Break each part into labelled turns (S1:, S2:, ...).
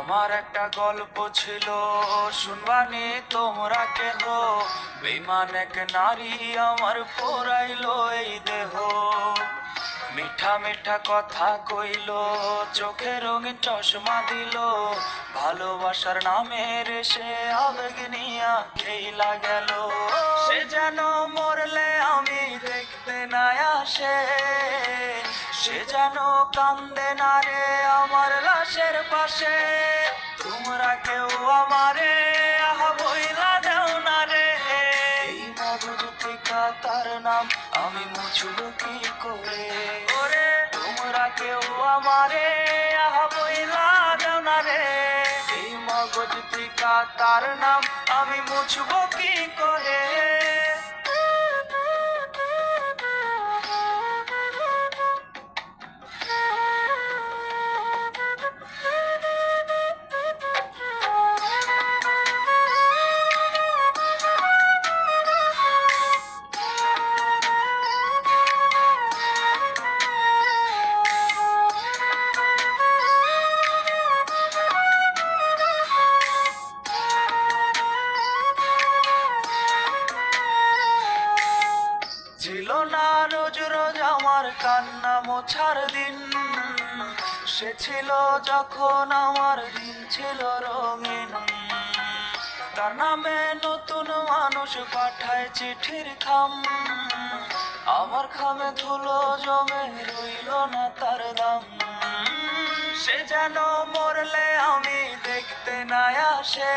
S1: আমার একটা গল্প ছিল, শুনবানি তোমরা কেহ? বেঈমান এক নারী আমার পোড়াইলো এই দেহ। মিঠা মিঠা কথা কইলো, চোখে রঙিন চশমা দিল, ভালোবাসার নামে সে আবেগ নিয়া খেইলা গেল। সে যেন মরলে আমি দেখতে না আসে, সে যেন কান্দে না রে আমার লাশের পাশে। তোমরা কেউ আমারে আহা বইলা দেও না রে, এই মধুজ্যোতিকা তার নাম আমি মুছবো কি করে? ওরে তোমরা কেউ আমারে আহা বইলা দেও না রে, এই মধুজ্যোতিকা তার নাম আমি মুছবো কি করে? ছিল না রোজ রোজ আমার কান্না মোছার দিন, সে ছিল যখন আমার দিন ছিল রঙিন। তার নামে নতুন মানুষ পাঠায় চিঠির খাম, আমার খামে ধুলো জমে রইল না তার দাম। সে যেন মরলে আমি দেখতে না আসে,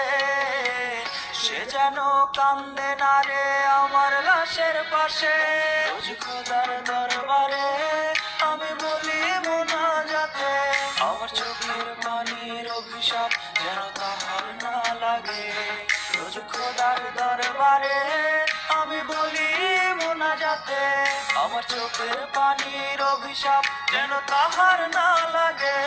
S1: সে যেন কান্দে না রে আমার লাশের পাশে। রোজ খোদার দরবারে আমি বলি মুনাজাতে, আমার চোখের পানির অভিশাপ যেন তাহার না লাগে। রোজ খোদার দরবারে আমি বলি মুনাজাতে, আমার চোখের পানির অভিশাপ যেন তাহার না লাগে।